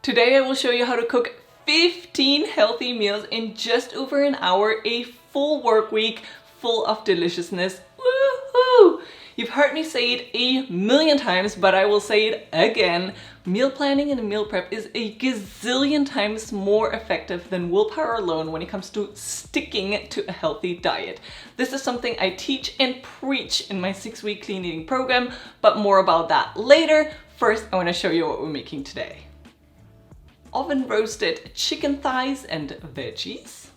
Today I will show you how to cook 15 healthy meals in just over an hour, a full work week full of deliciousness. Woohoo! You've heard me say it a million times, but I will say it again. Meal planning and meal prep is a gazillion times more effective than willpower alone when it comes to sticking to a healthy diet. This is something I teach and preach in my 6-week clean eating program, but more about that later. First, I want to show you what we're making today. Oven roasted chicken thighs and veggies.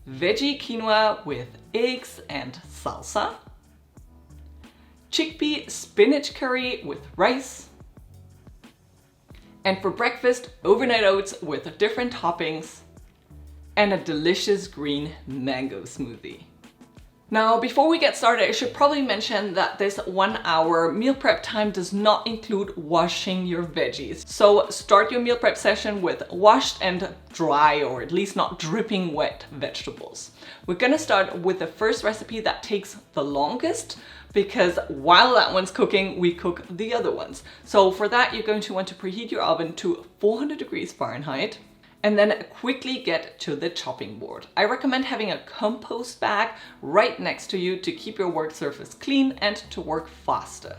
Veggie quinoa with eggs and salsa. Chickpea spinach curry with rice. And for breakfast, overnight oats with different toppings. And a delicious green mango smoothie. Now, before we get started, I should probably mention that this 1 hour meal prep time does not include washing your veggies. So start your meal prep session with washed and dry, or at least not dripping wet vegetables. We're gonna start with the first recipe that takes the longest, because while that one's cooking, we cook the other ones. So for that, you're going to want to preheat your oven to 400 degrees Fahrenheit. And then quickly get to the chopping board. I recommend having a compost bag right next to you to keep your work surface clean and to work faster.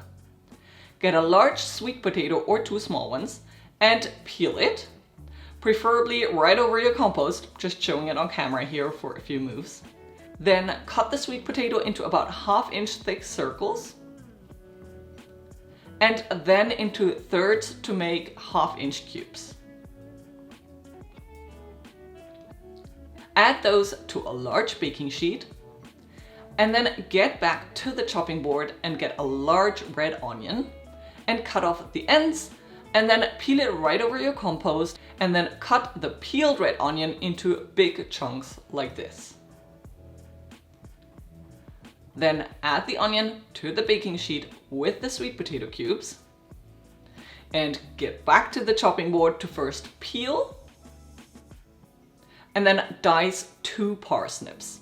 Get a large sweet potato or 2 small ones and peel it, preferably right over your compost, just showing it on camera here for a few moves. Then cut the sweet potato into about 1/2 inch thick circles and then into thirds to make 1/2 inch cubes. Add those to a large baking sheet and then get back to the chopping board and get a large red onion and cut off the ends and then peel it right over your compost and then cut the peeled red onion into big chunks like this. Then add the onion to the baking sheet with the sweet potato cubes and get back to the chopping board to first peel and then dice 2 parsnips.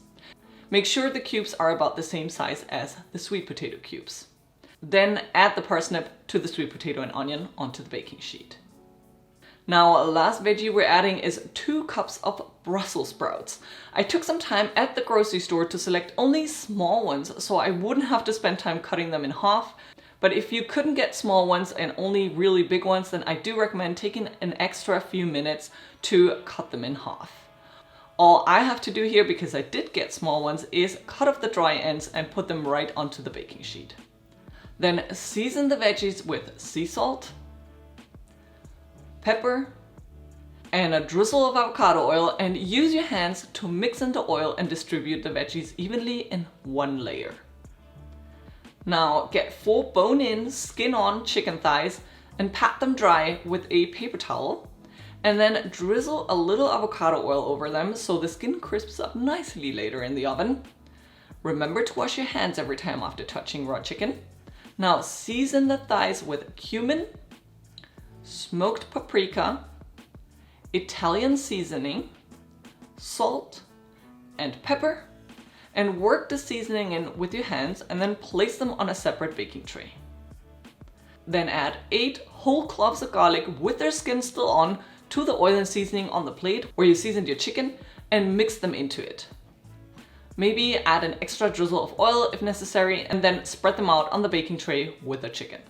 Make sure the cubes are about the same size as the sweet potato cubes. Then add the parsnip to the sweet potato and onion onto the baking sheet. Now, last veggie we're adding is 2 cups of Brussels sprouts. I took some time at the grocery store to select only small ones so I wouldn't have to spend time cutting them in half. But if you couldn't get small ones and only really big ones, then I do recommend taking an extra few minutes to cut them in half. All I have to do here, because I did get small ones, is cut off the dry ends and put them right onto the baking sheet. Then season the veggies with sea salt, pepper, and a drizzle of avocado oil, and use your hands to mix in the oil and distribute the veggies evenly in one layer. Now get 4 bone-in, skin-on chicken thighs and pat them dry with a paper towel. And then drizzle a little avocado oil over them so the skin crisps up nicely later in the oven. Remember to wash your hands every time after touching raw chicken. Now season the thighs with cumin, smoked paprika, Italian seasoning, salt, and pepper, and work the seasoning in with your hands and then place them on a separate baking tray. Then add 8 whole cloves of garlic with their skin still on to the oil and seasoning on the plate where you seasoned your chicken and mix them into it. Maybe add an extra drizzle of oil if necessary and then spread them out on the baking tray with the chicken.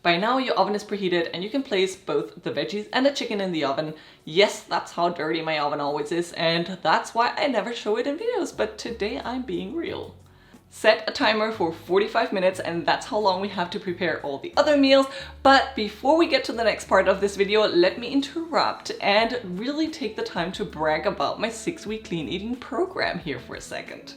By now your oven is preheated and you can place both the veggies and the chicken in the oven. Yes, that's how dirty my oven always is, and that's why I never show it in videos, but today I'm being real. Set a timer for 45 minutes and that's how long we have to prepare all the other meals. But before we get to the next part of this video, let me interrupt and really take the time to brag about my 6-week clean eating program here for a second.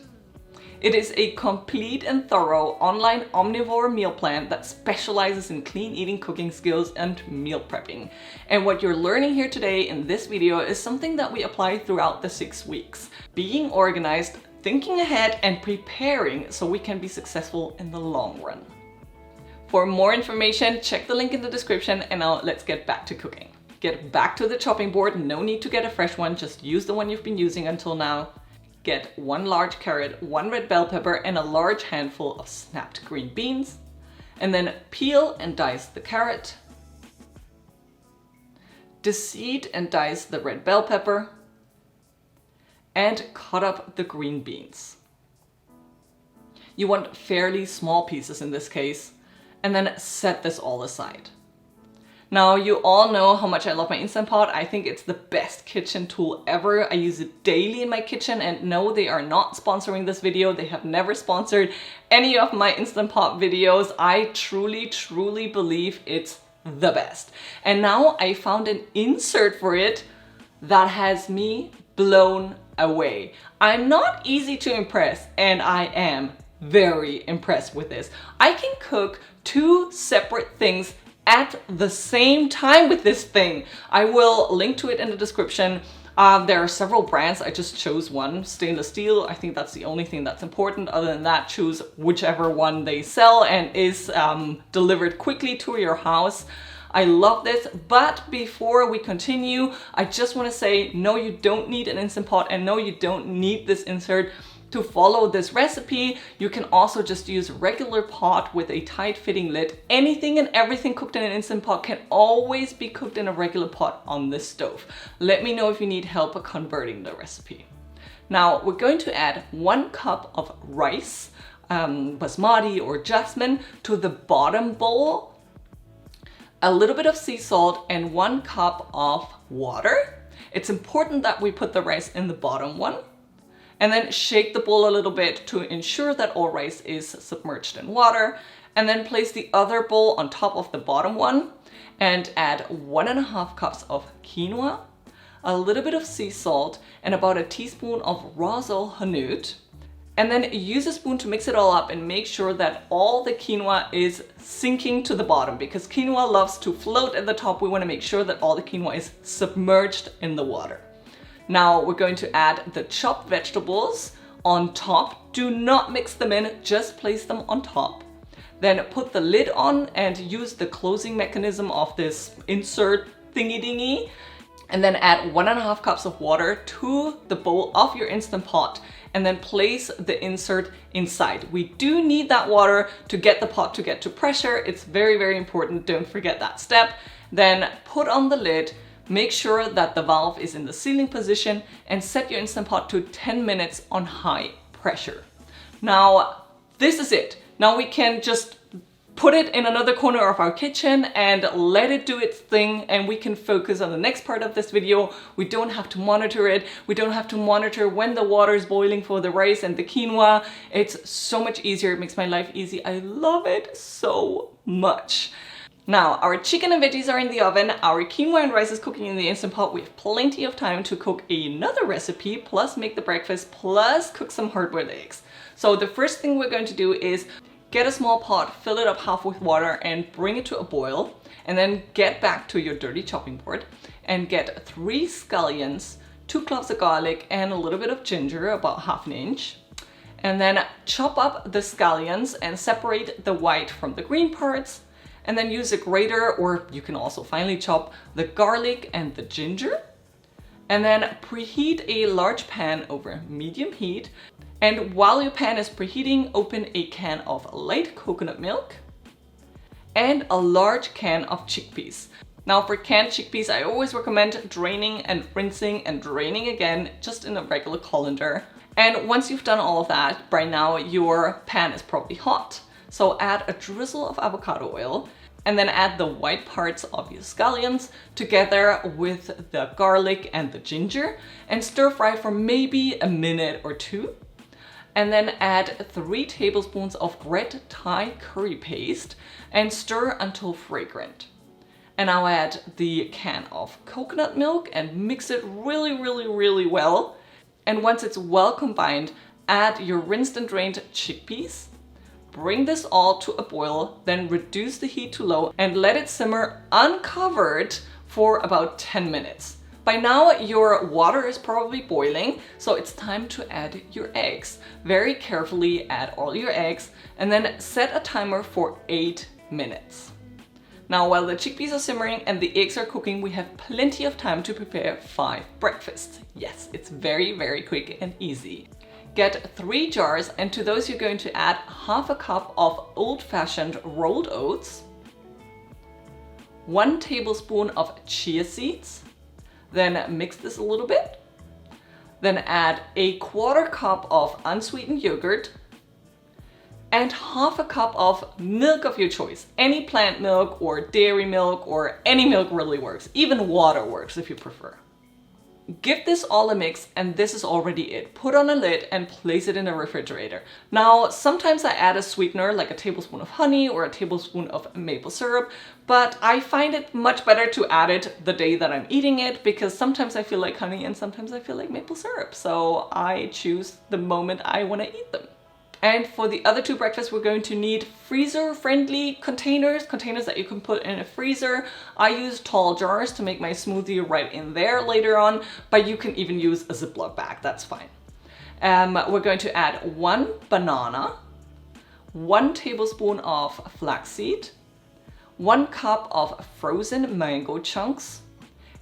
It is a complete and thorough online omnivore meal plan that specializes in clean eating cooking skills and meal prepping. And what you're learning here today in this video is something that we apply throughout the 6 weeks. Being organized, thinking ahead, and preparing so we can be successful in the long run. For more information, check the link in the description, and now let's get back to cooking. Get back to the chopping board, no need to get a fresh one, just use the one you've been using until now. Get 1 large carrot, 1 red bell pepper, and a large handful of snapped green beans. And then peel and dice the carrot. deseed and dice the red bell pepper, and cut up the green beans. You want fairly small pieces in this case, and then set this all aside. Now, you all know how much I love my Instant Pot. I think it's the best kitchen tool ever. I use it daily in my kitchen, and no, they are not sponsoring this video. They have never sponsored any of my Instant Pot videos. I truly, truly believe it's the best. And now I found an insert for it that has me blown away. I'm not easy to impress, and I am very impressed with this. I can cook 2 separate things at the same time with this thing. I will link to it in the description. There are several brands. I just chose one, stainless steel. I think that's the only thing that's important. Other than that, choose whichever one they sell and is delivered quickly to your house. I love this, but before we continue, I just want to say, no, you don't need an Instant Pot, and no, you don't need this insert to follow this recipe. You can also just use a regular pot with a tight fitting lid. Anything and everything cooked in an Instant Pot can always be cooked in a regular pot on the stove. Let me know if you need help converting the recipe. Now we're going to add 1 cup of rice, basmati or jasmine, to the bottom bowl, a little bit of sea salt, and 1 cup of water. It's important that we put the rice in the bottom one. And then shake the bowl a little bit to ensure that all rice is submerged in water. And then place the other bowl on top of the bottom one and add 1.5 cups of quinoa, a little bit of sea salt, and about a teaspoon of ras el hanout. And then use a spoon to mix it all up and make sure that all the quinoa is sinking to the bottom, because quinoa loves to float at the top. We want to make sure that all the quinoa is submerged in the water. Now we're going to add the chopped vegetables on top. Do not mix them in, just place them on top. Then put the lid on and use the closing mechanism of this insert thingy dingy. And then add 1.5 cups of water to the bowl of your Instant Pot, and then place the insert inside. We do need that water to get the pot to get to pressure. It's very, very important. Don't forget that step. Then put on the lid. Make sure that the valve is in the sealing position and set your Instant Pot to 10 minutes on high pressure. Now, this is it. Now we can just put it in another corner of our kitchen and let it do its thing, and we can focus on the next part of this video. We don't have to monitor it. We don't have to monitor when the water is boiling for the rice and the quinoa. It's so much easier. It makes my life easy. I love it so much. Now, our chicken and veggies are in the oven, our quinoa and rice is cooking in the Instant Pot. We have plenty of time to cook another recipe, plus make the breakfast, plus cook some hard-boiled eggs. So the first thing we're going to do is get a small pot, fill it up half with water, and bring it to a boil. And then get back to your dirty chopping board and get 3 scallions, 2 cloves of garlic, and a little bit of ginger, about 1/2 inch. And then chop up the scallions and separate the white from the green parts. And then use a grater, or you can also finely chop the garlic and the ginger. And then preheat a large pan over medium heat. And while your pan is preheating, open a can of light coconut milk and a large can of chickpeas. Now for canned chickpeas, I always recommend draining and rinsing and draining again, just in a regular colander. And once you've done all of that, by now your pan is probably hot. So add a drizzle of avocado oil and then add the white parts of your scallions together with the garlic and the ginger and stir fry for maybe a minute or 2. And then add 3 tablespoons of red Thai curry paste and stir until fragrant. And I'll add the can of coconut milk and mix it really well. And once it's well combined, add your rinsed and drained chickpeas. Bring this all to a boil, then reduce the heat to low and let it simmer uncovered for about 10 minutes. By now your water is probably boiling, so it's time to add your eggs. Very carefully add all your eggs and then set a timer for 8 minutes. Now while the chickpeas are simmering and the eggs are cooking, we have plenty of time to prepare 5 breakfasts. Yes, it's very quick and easy. Get 3 jars, and to those you're going to add 1/2 cup of old-fashioned rolled oats, 1 tablespoon of chia seeds, then mix this a little bit. Then add a 1/4 cup of unsweetened yogurt and 1/2 cup of milk of your choice. Any plant milk or dairy milk or any milk really works. Even water works if you prefer. Give this all a mix and this is already it. Put on a lid and place it in the refrigerator. Now, sometimes I add a sweetener like a tablespoon of honey or a tablespoon of maple syrup, but I find it much better to add it the day that I'm eating it because sometimes I feel like honey and sometimes I feel like maple syrup. So I choose the moment I want to eat them. And for the other 2 breakfasts, we're going to need freezer-friendly containers that you can put in a freezer. I use tall jars to make my smoothie right in there later on, but you can even use a Ziploc bag, that's fine. We're going to add 1 banana, 1 tablespoon of flaxseed, 1 cup of frozen mango chunks,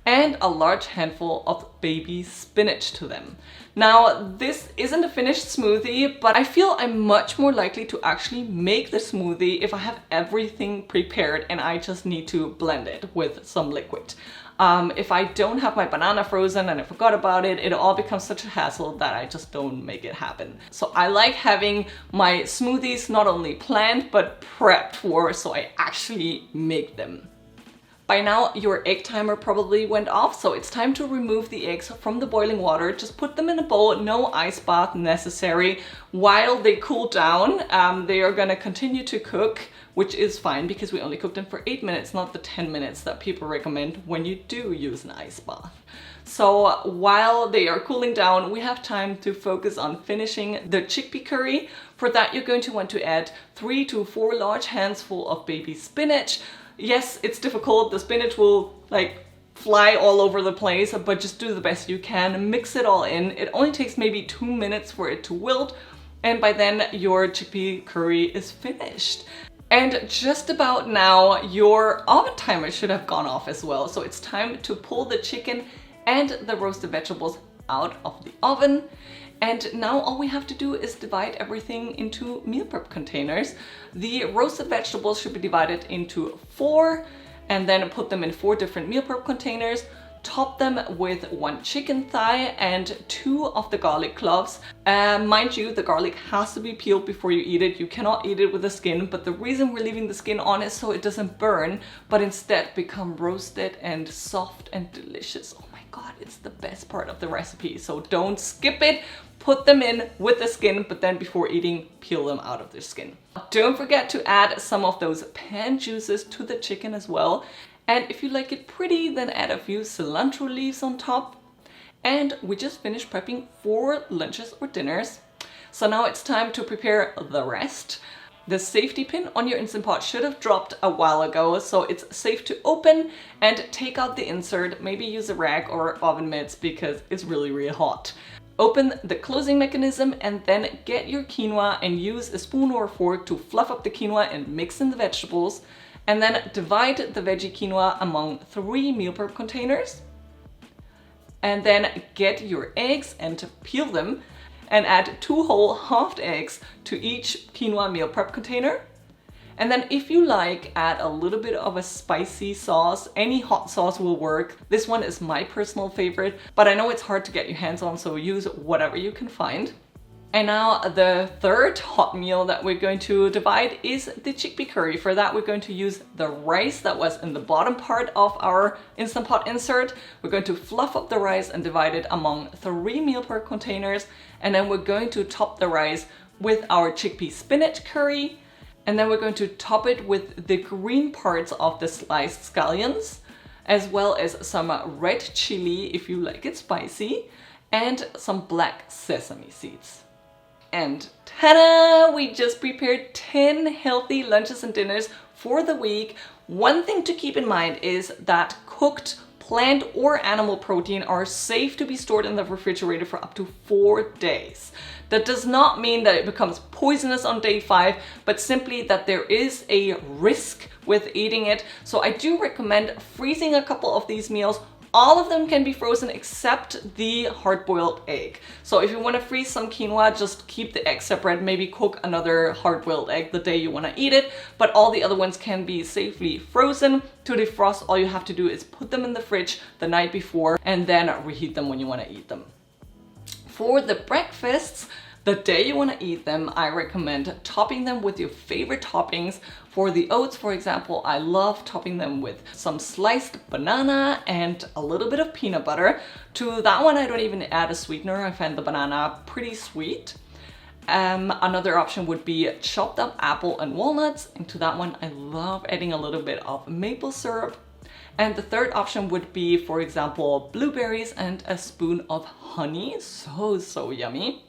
and a large handful of baby spinach to them. Now, this isn't a finished smoothie, but I feel I'm much more likely to actually make the smoothie if I have everything prepared and I just need to blend it with some liquid. If I don't have my banana frozen and I forgot about it, it all becomes such a hassle that I just don't make it happen. So I like having my smoothies not only planned, but prepped for so I actually make them. By now, your egg timer probably went off, so it's time to remove the eggs from the boiling water. Just put them in a bowl, no ice bath necessary. While they cool down, they are gonna continue to cook, which is fine because we only cooked them for 8 minutes, not the 10 minutes that people recommend when you do use an ice bath. So while they are cooling down, we have time to focus on finishing the chickpea curry. For that, you're going to want to add 3 to 4 large handfuls of baby spinach. Yes, it's difficult. The spinach will like fly all over the place, but just do the best you can. Mix it all in. It only takes maybe 2 minutes for it to wilt, and by then your chickpea curry is finished. And just about now, your oven timer should have gone off as well. So it's time to pull the chicken and the roasted vegetables out of the oven. And now all we have to do is divide everything into meal prep containers. The roasted vegetables should be divided into 4 and then put them in 4 different meal prep containers. Top them with 1 chicken thigh and 2 of the garlic cloves. Mind you, the garlic has to be peeled before you eat it. You cannot eat it with the skin, but the reason we're leaving the skin on is so it doesn't burn, but instead become roasted and soft and delicious. Oh my God, it's the best part of the recipe. So don't skip it. Put them in with the skin, but then before eating, peel them out of their skin. Don't forget to add some of those pan juices to the chicken as well. And if you like it pretty, then add a few cilantro leaves on top. And we just finished prepping 4 lunches or dinners. So now it's time to prepare the rest. The safety pin on your Instant Pot should have dropped a while ago, so it's safe to open and take out the insert. Maybe use a rag or oven mitts because it's really, really hot. Open the closing mechanism and then get your quinoa and use a spoon or a fork to fluff up the quinoa and mix in the vegetables. And then divide the veggie quinoa among 3 meal prep containers. And then get your eggs and peel them and add 2 whole halved eggs to each quinoa meal prep container. And then if you like, add a little bit of a spicy sauce. Any hot sauce will work. This one is my personal favorite, but I know it's hard to get your hands on, so use whatever you can find. And now the third hot meal that we're going to divide is the chickpea curry. For that, we're going to use the rice that was in the bottom part of our Instant Pot insert. We're going to fluff up the rice and divide it among 3 meal prep containers. And then we're going to top the rice with our chickpea spinach curry. And then we're going to top it with the green parts of the sliced scallions, as well as some red chili if you like it spicy, and some black sesame seeds. And ta-da! We just prepared 10 healthy lunches and dinners for the week. One thing to keep in mind is that cooked plant or animal protein are safe to be stored in the refrigerator for up to 4 days. That does not mean that it becomes poisonous on day 5, but simply that there is a risk with eating it. So I do recommend freezing a couple of these meals All of them can be frozen except the hard-boiled egg. So if you want to freeze some quinoa, just keep the egg separate, maybe cook another hard-boiled egg the day you want to eat it, but all the other ones can be safely frozen. To defrost, all you have to do is put them in the fridge the night before and then reheat them when you want to eat them. For the breakfasts, the day you want to eat them, I recommend topping them with your favorite toppings. For the oats, for example, I love topping them with some sliced banana and a little bit of peanut butter. To that one, I don't even add a sweetener. I find the banana pretty sweet. Another option would be chopped up apple and walnuts. And to that one, I love adding a little bit of maple syrup. And the third option would be, for example, blueberries and a spoon of honey. So yummy.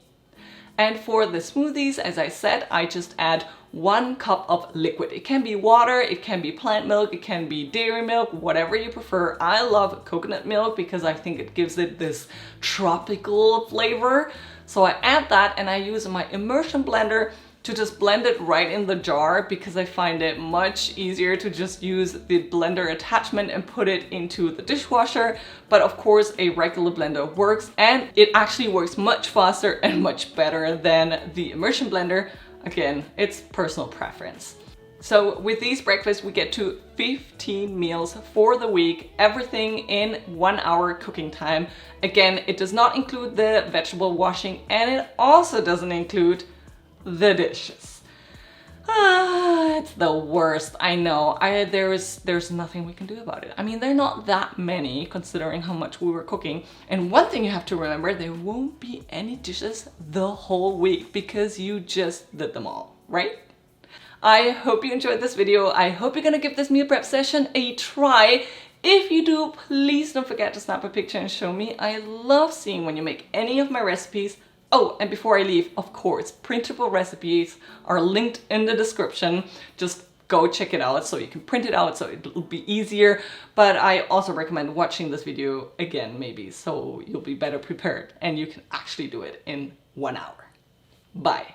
And for the smoothies, as I said, I just add 1 cup of liquid. It can be water, it can be plant milk, it can be dairy milk, whatever you prefer. I love coconut milk because I think it gives it this tropical flavor. So I add that and I use my immersion blender to just blend it right in the jar because I find it much easier to just use the blender attachment and put it into the dishwasher. But of course a regular blender works, and it actually works much faster and much better than the immersion blender. Again, it's personal preference. So with these breakfasts we get to 15 meals for the week, everything in 1 hour cooking time. Again, it does not include the vegetable washing and it also doesn't include the dishes. It's the worst, I know. There's nothing we can do about it. I mean, they're not that many considering how much we were cooking. And one thing you have to remember, there won't be any dishes the whole week because you just did them all, right? I hope you enjoyed this video. I hope you're gonna give this meal prep session a try. If you do, please don't forget to snap a picture and show me. I love seeing when you make any of my recipes. Oh, and before I leave, of course, printable recipes are linked in the description. Just go check it out so you can print it out so it'll be easier. But I also recommend watching this video again, maybe, so you'll be better prepared and you can actually do it in 1 hour. Bye.